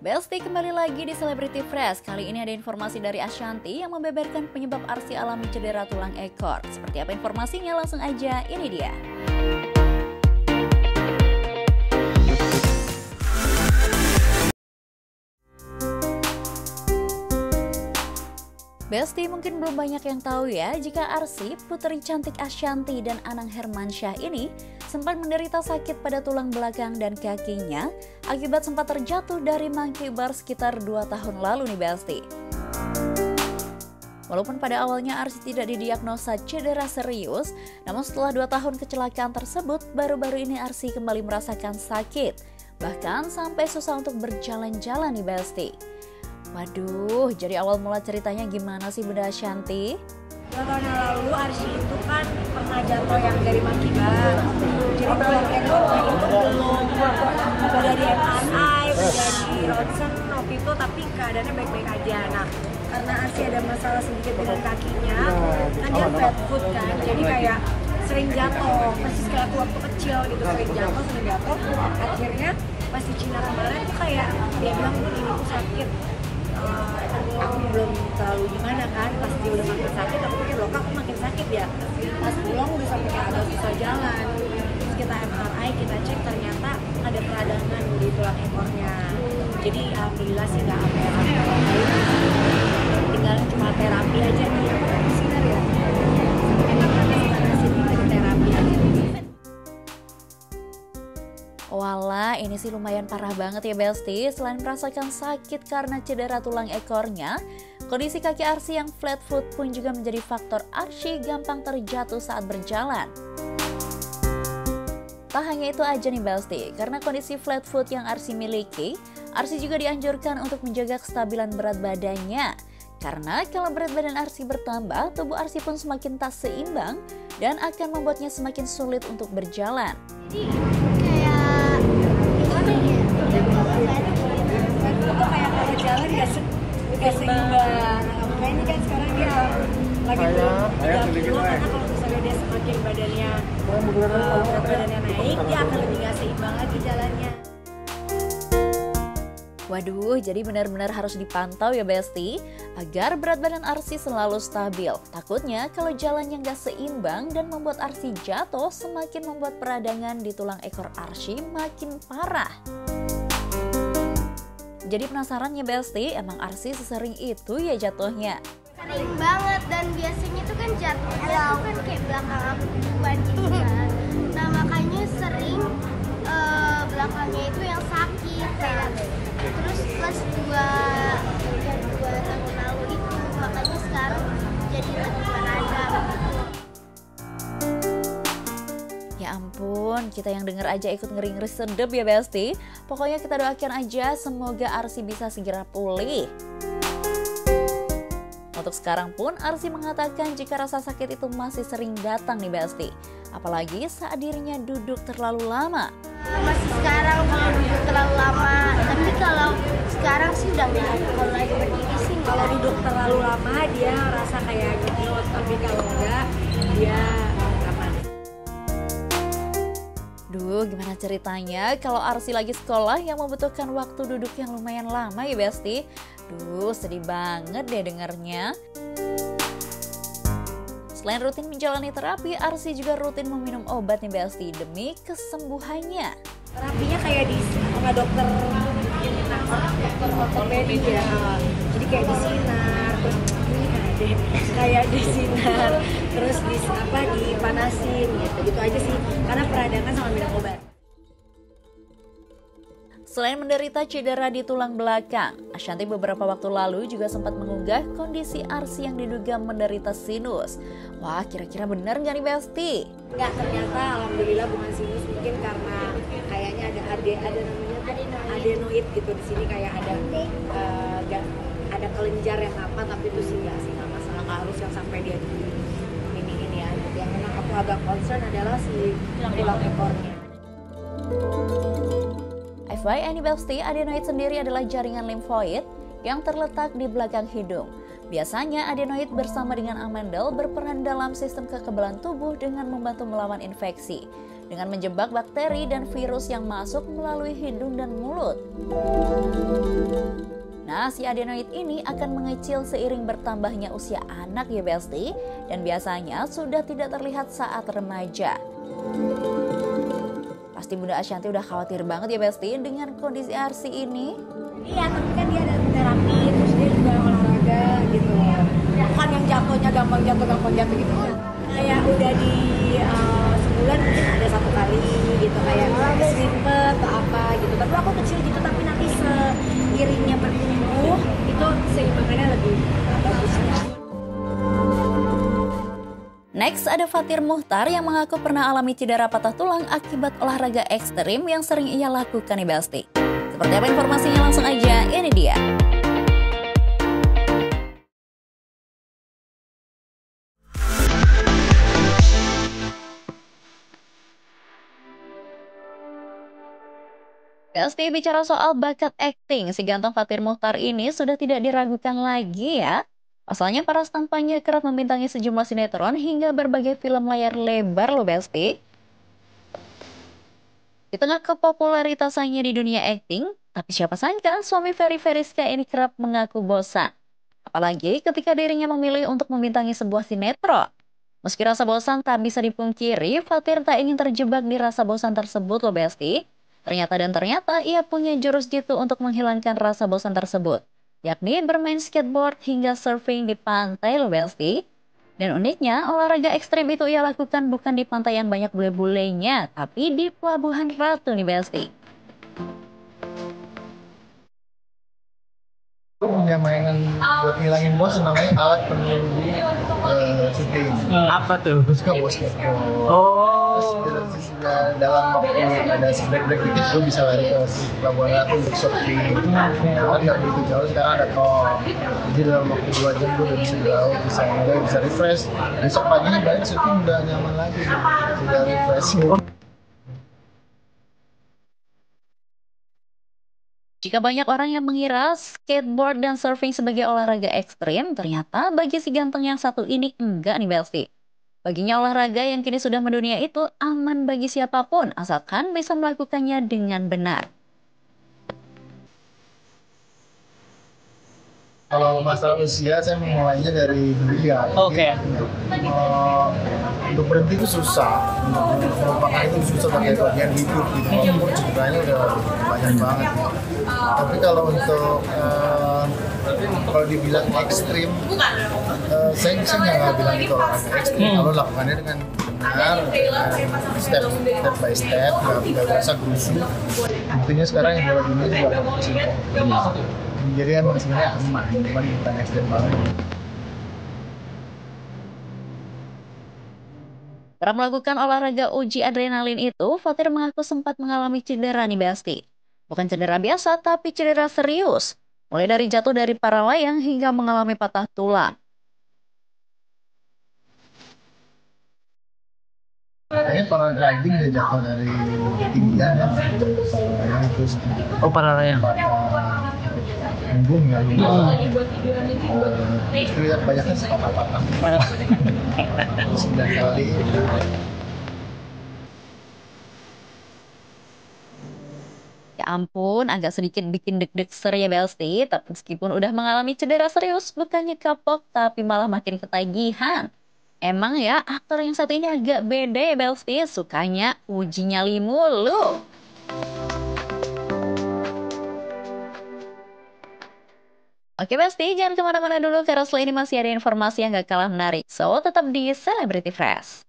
Besti kembali lagi di Celebrity Fresh. Kali ini ada informasi dari Ashanty yang membeberkan penyebab Arsy alami cedera tulang ekor. Seperti apa informasinya? Langsung aja, ini dia. Besti mungkin belum banyak yang tahu ya jika Arsy, putri cantik Ashanty dan Anang Hermansyah ini sempat menderita sakit pada tulang belakang dan kakinya akibat sempat terjatuh dari monkey bar sekitar 2 tahun lalu nih Besti. Walaupun pada awalnya Arsy tidak didiagnosa cedera serius, namun setelah 2 tahun kecelakaan tersebut, baru-baru ini Arsy kembali merasakan sakit, bahkan sampai susah untuk berjalan-jalan nih Besti. Waduh, jadi awal mula ceritanya gimana sih Bunda Ashanty? 2 tahun yang lalu Arsy itu kan pernah jatuh yang dari monkey bar. Jadi tulang ekornya itu belum udah di MRI, udah di ronsen waktu itu, tapi keadaannya baik-baik aja. Nah, karena Arsy ada masalah sedikit dengan kakinya, kan dia flat foot kan, jadi kayak sering jatuh, persis kayak waktu kecil gitu, sering jatuh. Akhirnya pas di Cina kemarin tuh kayak dia bilang ini tuh sakit. Aku belum terlalu gimana kan, pas dia udah makin sakit, aku pikir loh aku makin sakit ya. Pas pulang udah sampai kayak agak susah jalan. Terus kita MRI, kita cek ternyata ada peradangan di tulang ekornya. Jadi alhamdulillah sih nggak apa-apa, tinggal cuma terapi aja nih. Sinar ya, enak-enak sana sini terapi aja. Walah, ini sih lumayan parah banget ya Besti. Selain merasakan sakit karena cedera tulang ekornya, kondisi kaki Arsy yang flat foot pun juga menjadi faktor Arsy gampang terjatuh saat berjalan. Tak hanya itu aja nih Besti, karena kondisi flat foot yang Arsy miliki, Arsy juga dianjurkan untuk menjaga kestabilan berat badannya. Karena kalau berat badan Arsy bertambah, tubuh Arsy pun semakin tak seimbang dan akan membuatnya semakin sulit untuk berjalan. Itu kayak kalau jalan gak seimbang. Makanya ini kan sekarang dia lagi turun 3 kilo, karena kalau misalnya dia semakin berat badannya naik, dia akan lebih gak seimbang lagi jalannya. Waduh, jadi benar-benar harus dipantau ya Besti, agar berat badan Arsy selalu stabil. Takutnya kalau jalannya nggak seimbang dan membuat Arsy jatuh, semakin membuat peradangan di tulang ekor Arsy makin parah. Jadi penasaran ya Besti, emang Arsy sesering itu ya jatuhnya? Sering banget, dan biasanya tuh kan jatuhnya tuh kan kayak belakang aku duluan gitu kan. Nah makanya sering belakangnya itu yang sakit kan. Terus plus 2 tahun lalu itu, makanya sekarang jadi lebih menadam gitu. Ya ampun, kita yang denger aja ikut ngeri-ngeri sedep ya Besti. Pokoknya kita doakan aja semoga Arsy bisa segera pulih. Untuk sekarang pun Arsy mengatakan jika rasa sakit itu masih sering datang nih Besti. Apalagi saat dirinya duduk terlalu lama. Masih sekarang kalau duduk terlalu lama, tapi kalau sekarang sih udah nggak. Kalau lagi berdiri sih Kalau duduk terlalu lama dia rasa kayak gitu, tapi kalau enggak dia aman. Duh, gimana ceritanya kalau Arsy lagi sekolah yang membutuhkan waktu duduk yang lumayan lama ya Besti? Duh, sedih banget deh dengernya. Selain rutin menjalani terapi, Arsy juga rutin meminum obat nih Besti demi kesembuhannya. Terapinya kayak di sama dokter ortopedi ya. Jadi kayak disinar, terus kayak disinar, terus dipanasin gitu aja sih. Karena peradangan sama minum obat. Selain menderita cedera di tulang belakang, Ashanty beberapa waktu lalu juga sempat mengunggah kondisi Arsy yang diduga menderita sinus. Wah, kira-kira bener nggak nih Besti? Enggak, ternyata alhamdulillah bukan sinus, mungkin karena kayaknya ada namanya adenoid gitu di sini, kayak ada kelenjar yang apa, tapi itu sih nggak masalah, nggak harus yang sampai dia ini ya. Yang memang aku agak concern adalah si tulang ekornya. FYI nih Besti, adenoid sendiri adalah jaringan limfoid yang terletak di belakang hidung. Biasanya adenoid bersama dengan amandel berperan dalam sistem kekebalan tubuh dengan membantu melawan infeksi. dengan menjebak bakteri dan virus yang masuk melalui hidung dan mulut. Nah, si adenoid ini akan mengecil seiring bertambahnya usia anak ya Besti, dan biasanya sudah tidak terlihat saat remaja. Pasti Bunda Ashanti udah khawatir banget ya Besti dengan kondisi Arsy ini. Iya, tapi kan dia ada terapi, terus dia juga olahraga gitu. Bukan yang jatuhnya gampang jatuh gitu. Kayak udah di sebulan mungkin ada 1 kali gitu, kayak selimpet atau apa gitu. Tapi aku kecil gitu, tapi nanti seiringnya bertumbuh itu seimbangannya lebih bagus. Next ada Fathir Muchtar yang mengaku pernah alami cedera patah tulang akibat olahraga ekstrim yang sering ia lakukan nih Besti. Seperti apa informasinya, langsung aja, ini dia. Besti, bicara soal bakat akting, si ganteng Fathir Muchtar ini sudah tidak diragukan lagi ya. Pasalnya para tampannya kerap membintangi sejumlah sinetron hingga berbagai film layar lebar loh Besti. Di tengah kepopularitasannya di dunia akting, tapi siapa sangka suami Ferry Feriska ini kerap mengaku bosan. Apalagi ketika dirinya memilih untuk membintangi sebuah sinetron. Meski rasa bosan tak bisa dipungkiri, Fathir tak ingin terjebak di rasa bosan tersebut loh Besti. Ternyata ia punya jurus jitu untuk menghilangkan rasa bosan tersebut, yakni bermain skateboard hingga surfing di pantai loh Besti. Dan uniknya, olahraga ekstrim itu ia lakukan bukan di pantai yang banyak bule-bulenya, tapi di Pelabuhan Ratu nih Besti. Aku punya mainan buat ngilangin bos namanya alat pengemudi syuting. Apa tuh? Terus suka bos skateboard. Oh. Terus juga dalam waktu ada break dikit gue bisa lari ke Pelabuhan Ratu untuk surfing. Karena nggak begitu jauh, sekarang ada tol. Jadi dalam waktu 2 jam gue udah bisa di laut, bisa enjoy, bisa refresh. Besok paginya balik syuting udah nyaman lagi, sudah refreshing. Jika banyak orang yang mengira skateboard dan surfing sebagai olahraga ekstrim, ternyata bagi si ganteng yang satu ini enggak nih Besti. Baginya olahraga yang kini sudah mendunia itu aman bagi siapapun, asalkan bisa melakukannya dengan benar. Kalau masalah usia, saya memulainya dari belia. Oke. Untuk berhenti itu susah, untuk melupakan itu susah pakai bagian hidup gitu. Walaupun cederanya udah banyak banget. Tapi kalau untuk kalau dibilang ekstrim, saya nggak bilang itu olahraga ekstrim. Kalau lakukannya dengan benar, step by step, nggak berasa gusuk. Buktinya sekarang yang juara dunia juga ada. Jadi emang sebenarnya aman, cuman bukan ekstrim banget. Setelah melakukan olahraga uji adrenalin itu, Fathir mengaku sempat mengalami cedera nih Besti. Bukan cedera biasa, tapi cedera serius. Mulai dari jatuh dari para layang hingga mengalami patah tulang. Kayaknya paragliding dia jatuh dari ketinggian ya. Terus Para layang. punggung ya. Itu yang banyaknya patah-patah. 9 kali. Ya ampun, agak sedikit bikin deg-deg ya Besti. Tapi meskipun udah mengalami cedera serius, bukannya kapok, tapi malah makin ketagihan. Emang ya, aktor yang satu ini agak beda ya Besti, sukanya uji nyali mulu. Oke Besti, jangan kemana-mana dulu karena setelah ini masih ada informasi yang gak kalah menarik. So, tetap di Celebrity Fresh.